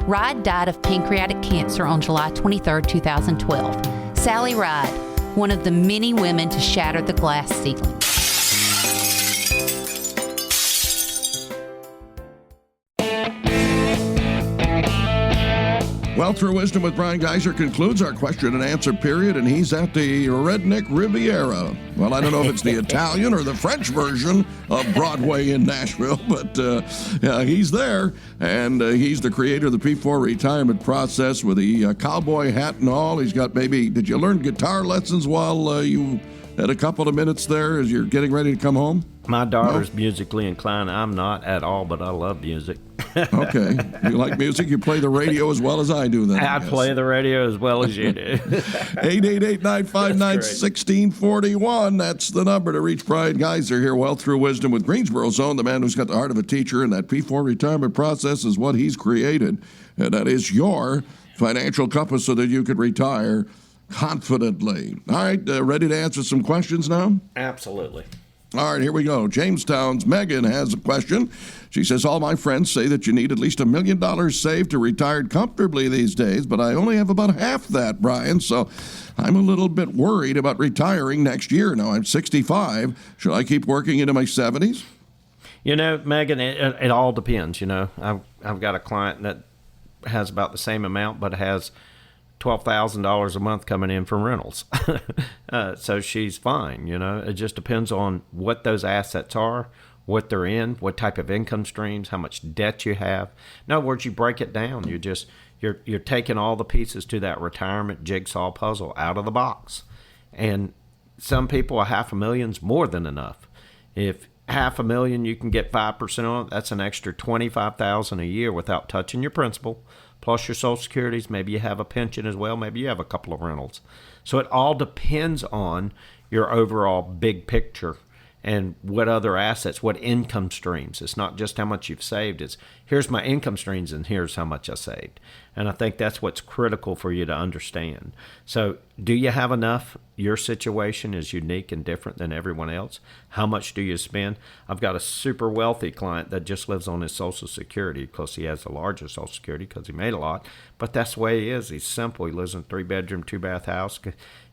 Ride died of pancreatic cancer on July 23, 2012. Sally Ride, one of the many women to shatter the glass ceiling. Well, Through Wisdom with Brian Gaiser concludes our question and answer period, and he's at the Redneck Riviera. Well, I don't know if it's the Italian or the French version of Broadway in Nashville, but he's there, and he's the creator of the P4 retirement process with the cowboy hat and all. He's got did you learn guitar lessons while you had a couple of minutes there as you're getting ready to come home? My daughter's musically inclined. I'm not at all, but I love music. Okay. You like music? You play the radio as well as I do then. I play the radio as well as you do. 888-959-1641. That's the number to reach Brian Gaiser here. Well, Through Wisdom with Greensboro's own, the man who's got the heart of a teacher, and that P4 retirement process is what he's created. And that is your financial compass so that you could retire confidently. All right, ready to answer some questions now? Absolutely. All right, here we go. Jamestown's Megan has a question. She says, all my friends say that you need at least $1 million saved to retire comfortably these days, but I only have about half that, Brian, so I'm a little bit worried about retiring next year. Now, I'm 65. Should I keep working into my 70s? You know, Megan, it all depends. You know, I've got a client that has about the same amount, but has $12,000 a month coming in from rentals. So she's fine, you know. It just depends on what those assets are, what they're in, what type of income streams, how much debt you have. In other words, you break it down. You're taking all the pieces to that retirement jigsaw puzzle out of the box. And some people, $500,000's more than enough. If $500,000 you can get 5% on it, that's an extra $25,000 a year without touching your principal. Plus your Social Securities, maybe you have a pension as well, maybe you have a couple of rentals. So it all depends on your overall big picture and what other assets, what income streams. It's not just how much you've saved, it's here's my income streams and here's how much I saved. And I think that's what's critical for you to understand. So do you have enough? Your situation is unique and different than everyone else. How much do you spend? I've got a super wealthy client that just lives on his Social Security because he has the largest Social Security because he made a lot. But that's the way he is. He's simple. He lives in a 3-bedroom, 2-bath house.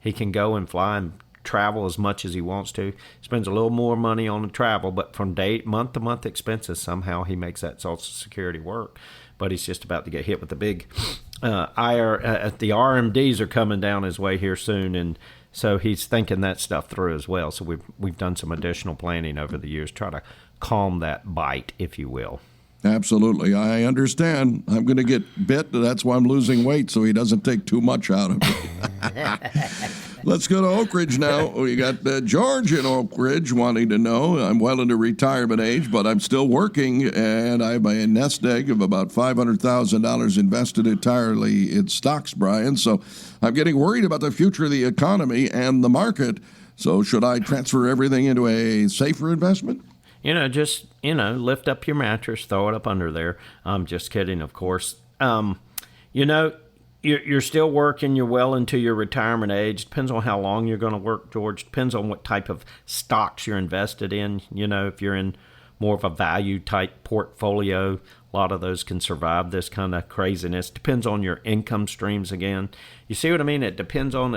He can go and fly and travel as much as he wants to. Spends a little more money on the travel, but from month to month expenses, somehow he makes that Social Security work. But he's just about to get hit with the big the RMDs are coming down his way here soon, and so he's thinking that stuff through as well. So we've done some additional planning over the years, try to calm that bite, if you will. Absolutely. I understand. I'm going to get bit. That's why I'm losing weight, so he doesn't take too much out of me. Let's go to Oak Ridge now. We got George in Oak Ridge wanting to know, I'm well into retirement age, but I'm still working, and I have a nest egg of about $500,000 invested entirely in stocks, Brian. So I'm getting worried about the future of the economy and the market. So should I transfer everything into a safer investment? Just, lift up your mattress, throw it up under there. I'm just kidding, of course. You're still working. You're well into your retirement age. Depends on how long you're going to work, George. Depends on what type of stocks you're invested in. If you're in more of a value type portfolio, a lot of those can survive this kind of craziness. Depends on your income streams again. You see what I mean? It depends on.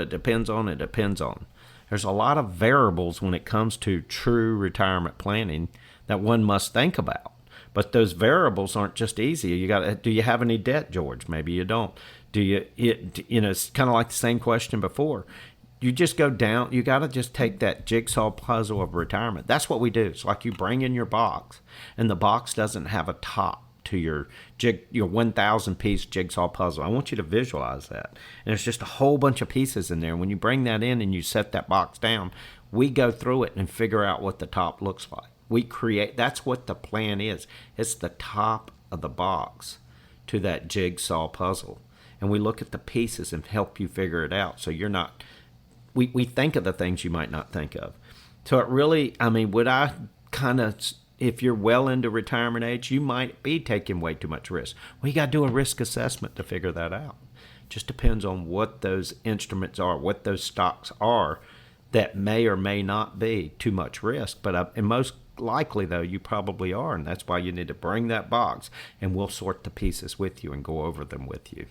There's a lot of variables when it comes to true retirement planning that one must think about. But those variables aren't just easy. Do you have any debt, George? Maybe you don't. It's kind of like the same question before. You just go down. You got to just take that jigsaw puzzle of retirement. That's what we do. It's like you bring in your box, and the box doesn't have a top to your 1,000 piece jigsaw puzzle. I want you to visualize that. And there's just a whole bunch of pieces in there. When you bring that in and you set that box down, we go through it and figure out what the top looks like. That's what the plan is. It's the top of the box to that jigsaw puzzle. And we look at the pieces and help you figure it out. So you're not, we think of the things you might not think of. So it really, would I kind of, if you're well into retirement age, you might be taking way too much risk. Well, you got to do a risk assessment to figure that out. Just depends on what those instruments are, what those stocks are that may or may not be too much risk. But and most likely, though, you probably are. And that's why you need to bring that box, and we'll sort the pieces with you and go over them with you.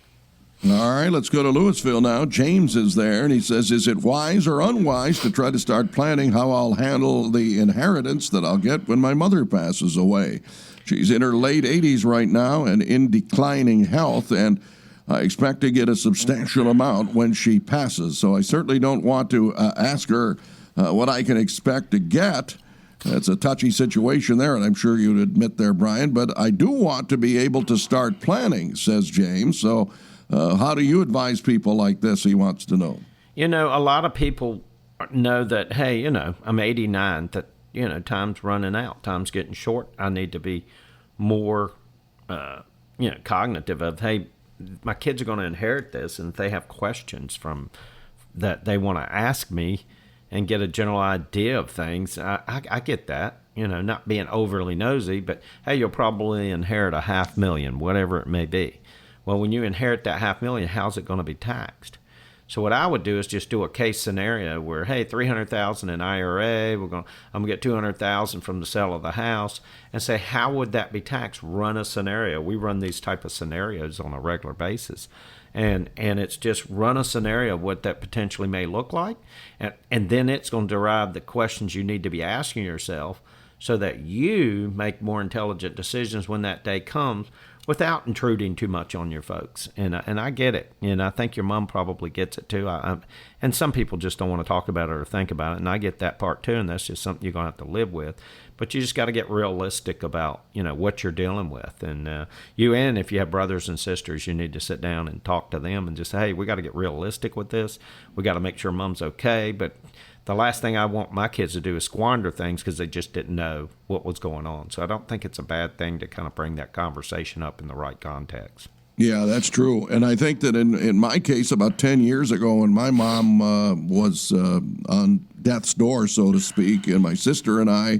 All right, let's go to Louisville now. James is there, and he says, is it wise or unwise to try to start planning how I'll handle the inheritance that I'll get when my mother passes away? She's in her late 80s right now and in declining health, and I expect to get a substantial amount when she passes. So I certainly don't want to ask her what I can expect to get. That's a touchy situation there, and I'm sure you'd admit there, Brian, but I do want to be able to start planning, says James. So how do you advise people like this, he wants to know? A lot of people know that, hey, I'm 89, that, time's running out, time's getting short. I need to be more, cognitive of, hey, my kids are going to inherit this, and if they have questions from that they want to ask me and get a general idea of things, I get that, not being overly nosy, but, hey, you'll probably inherit $500,000, whatever it may be. Well, when you inherit that $500,000, how's it going to be taxed? So what I would do is just do a case scenario where, hey, $300,000 in IRA, I'm going to get $200,000 from the sale of the house, and say, how would that be taxed? Run a scenario. We run these type of scenarios on a regular basis, and it's just run a scenario of what that potentially may look like, and then it's going to derive the questions you need to be asking yourself so that you make more intelligent decisions when that day comes, without intruding too much on your folks. And I get it. And I think your mom probably gets it too. And some people just don't want to talk about it or think about it. And I get that part too. And that's just something you're going to have to live with. But you just got to get realistic about, what you're dealing with. And and if you have brothers and sisters, you need to sit down and talk to them and just say, hey, we got to get realistic with this. We got to make sure mom's okay. But the last thing I want my kids to do is squander things because they just didn't know what was going on. So I don't think it's a bad thing to kind of bring that conversation up in the right context. Yeah, that's true. And I think that in my case, about 10 years ago, when my mom was on death's door, so to speak, and my sister and I,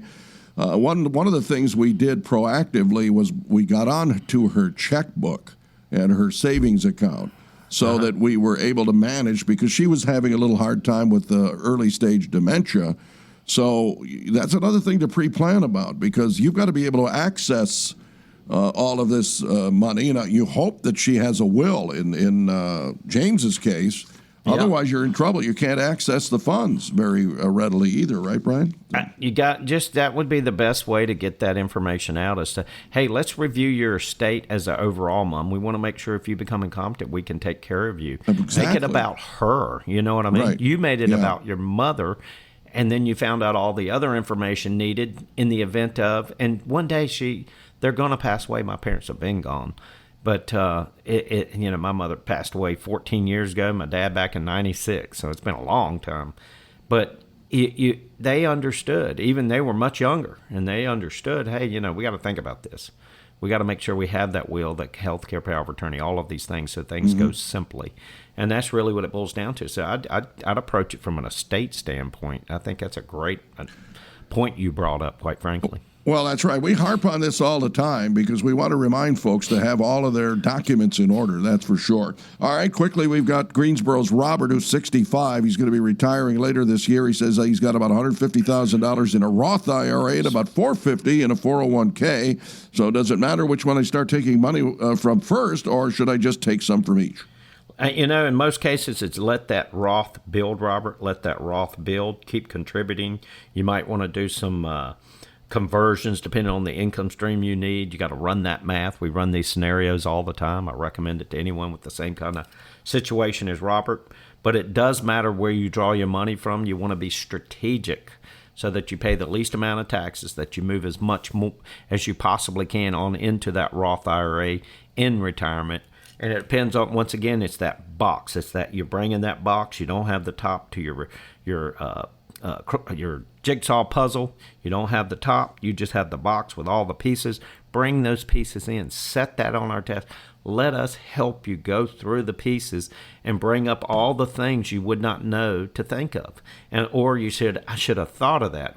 one of the things we did proactively was we got on to her checkbook and her savings account, so that we were able to manage, because she was having a little hard time with the early stage dementia. So that's another thing to pre-plan about, because you've got to be able to access all of this money. You hope that she has a will. In James's case, Otherwise, you're in trouble. You can't access the funds very readily either, right, Brian? That would be the best way to get that information out is to, hey, let's review your estate as an overall mom. We want to make sure if you become incompetent, we can take care of you. Exactly. Make it about her. You know what I mean? Right. You made it about your mother, and then you found out all the other information needed in the event of, and one day they're going to pass away. My parents have been gone. But, my mother passed away 14 years ago, my dad back in 96, so it's been a long time. But they understood, even they were much younger, and they understood, hey, we got to think about this. We got to make sure we have that will, that healthcare power of attorney, all of these things, so things go simply. And that's really what it boils down to. So I'd approach it from an estate standpoint. I think that's a great point you brought up, quite frankly. Well, that's right. We harp on this all the time because we want to remind folks to have all of their documents in order, that's for sure. All right, quickly, we've got Greensboro's Robert, who's 65. He's going to be retiring later this year. He says he's got about $150,000 in a Roth IRA and about $450,000 in a 401k. So does it matter which one I start taking money from first, or should I just take some from each? In most cases, it's let that Roth build, Robert. Let that Roth build. Keep contributing. You might want to do some conversions depending on the income stream you need. You got to run that math. We run these scenarios all the time. I recommend it to anyone with the same kind of situation as Robert. But it does matter where you draw your money from. You want to be strategic so that you pay the least amount of taxes, that you move as much more as you possibly can on into that Roth IRA in retirement. And it depends on, once again, it's that box. It's that you're bringing that box. You don't have the top to your jigsaw puzzle. You don't have the top. You just have the box with all the pieces. Bring those pieces in. Set that on our test. Let us help you go through the pieces and bring up all the things you would not know to think of. Or you said, I should have thought of that.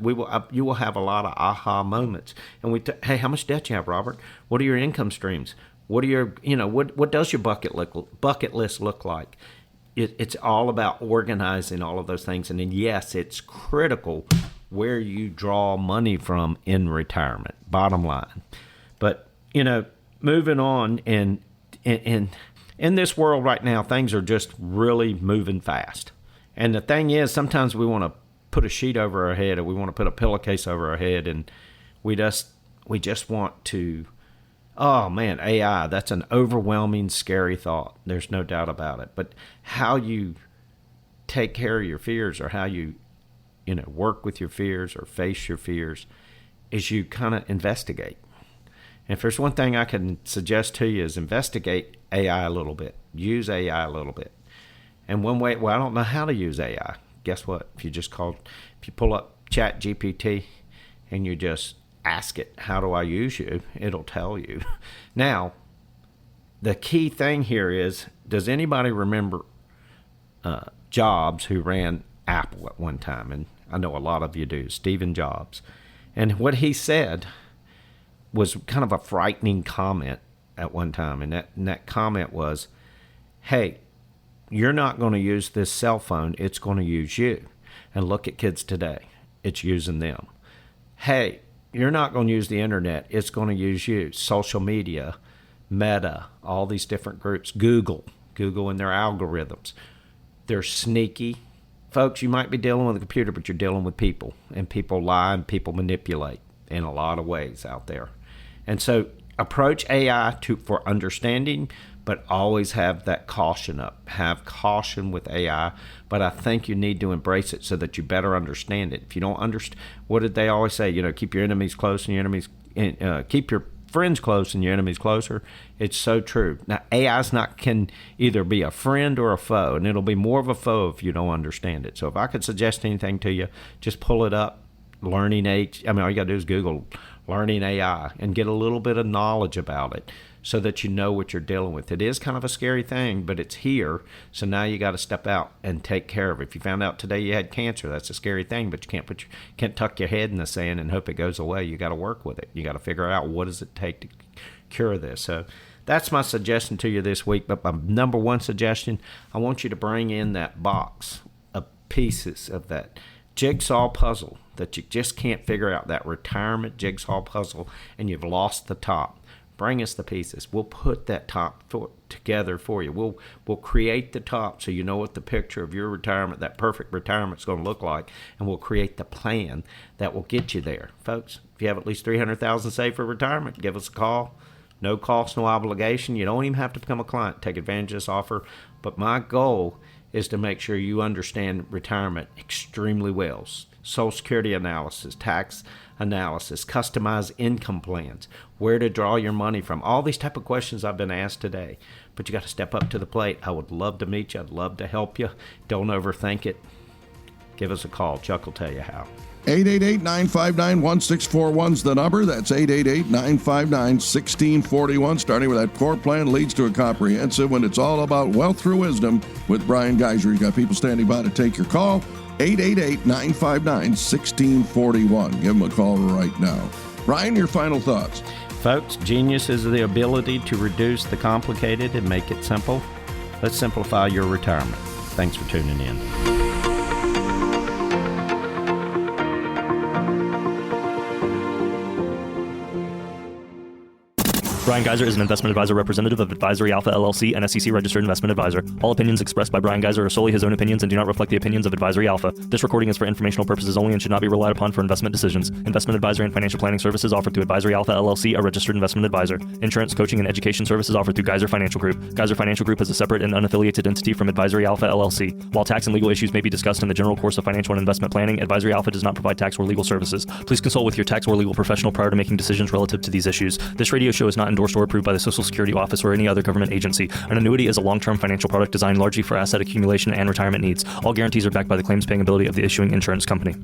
You will have a lot of aha moments. And hey, how much debt you have, Robert? What are your income streams? What are your, what does your bucket list look like? It's all about organizing all of those things. And then, yes, it's critical where you draw money from in retirement, bottom line. But, moving on, and in this world right now, things are just really moving fast. And the thing is, sometimes we want to put a sheet over our head, or we want to put a pillowcase over our head, and we just want to, oh man, AI, that's an overwhelming, scary thought. There's no doubt about it. But how you take care of your fears, or how you, work with your fears or face your fears, is you kind of investigate. And if there's one thing I can suggest to you is investigate AI a little bit. Use AI a little bit. And one way, I don't know how to use AI. Guess what? If you pull up ChatGPT and you just ask it, how do I use you? It'll tell you. Now, the key thing here is, does anybody remember Jobs, who ran Apple at one time? And I know a lot of you do, Stephen Jobs. And what he said was kind of a frightening comment at one time. And that comment was, hey, you're not going to use this cell phone. It's going to use you. And look at kids today. It's using them. Hey, you're not going to use the internet. It's going to use you. Social media, Meta, all these different groups, Google and their algorithms. They're sneaky. Folks, you might be dealing with a computer, but you're dealing with people. And people lie and people manipulate in a lot of ways out there. And so approach AI for understanding, but always have that caution up. Have caution with AI, but I think you need to embrace it so that you better understand it. If you don't understand, what did they always say? Keep your enemies close and your enemies, keep your friends close and your enemies closer. It's so true. Now, AI's can either be a friend or a foe, and it'll be more of a foe if you don't understand it. So if I could suggest anything to you, just pull it up. All you got to do is Google learning AI and get a little bit of knowledge about it so that you know what you're dealing with. It is kind of a scary thing, but it's here. So now you got to step out and take care of it. If you found out today you had cancer, that's a scary thing, but you can't tuck your head in the sand and hope it goes away. You got to work with it. You got to figure out, what does it take to cure this? So that's my suggestion to you this week. But my number one suggestion, I want you to bring in that box of pieces of that jigsaw puzzle that you just can't figure out, that retirement jigsaw puzzle, and you've lost the top. Bring us the pieces. We'll put that top together for you. We'll create the top so you know what the picture of your retirement, that perfect retirement, is going to look like, and we'll create the plan that will get you there. Folks, if you have at least $300,000 saved for retirement, give us a call. No cost, no obligation. You don't even have to become a client. Take advantage of this offer. But my goal is to make sure you understand retirement extremely well. Social Security analysis, tax analysis, customized income plans, where to draw your money from, all these type of questions I've been asked today. But you got to step up to the plate. I would love to meet you. I'd love to help you. Don't overthink it. Give us a call. Chuck will tell you how. 888-959-1641 is the number. That's 888-959-1641. Starting with that core plan leads to a comprehensive when it's all about wealth through wisdom with Brian Gaiser. You've got people standing by to take your call. 888-959-1641. Give them a call right now. Brian, your final thoughts. Folks, genius is the ability to reduce the complicated and make it simple. Let's simplify your retirement. Thanks for tuning in. Brian Gaiser is an investment advisor representative of Advisory Alpha LLC, an SEC-registered investment advisor. All opinions expressed by Brian Gaiser are solely his own opinions and do not reflect the opinions of Advisory Alpha. This recording is for informational purposes only and should not be relied upon for investment decisions. Investment advisory and financial planning services offered through Advisory Alpha LLC, a registered investment advisor. Insurance, coaching, and education services offered through Gaiser Financial Group. Gaiser Financial Group is a separate and unaffiliated entity from Advisory Alpha LLC. While tax and legal issues may be discussed in the general course of financial and investment planning, Advisory Alpha does not provide tax or legal services. Please consult with your tax or legal professional prior to making decisions relative to these issues. This radio show is not endorsed or approved by the Social Security Office or any other government agency. An annuity is a long-term financial product designed largely for asset accumulation and retirement needs. All guarantees are backed by the claims-paying ability of the issuing insurance company.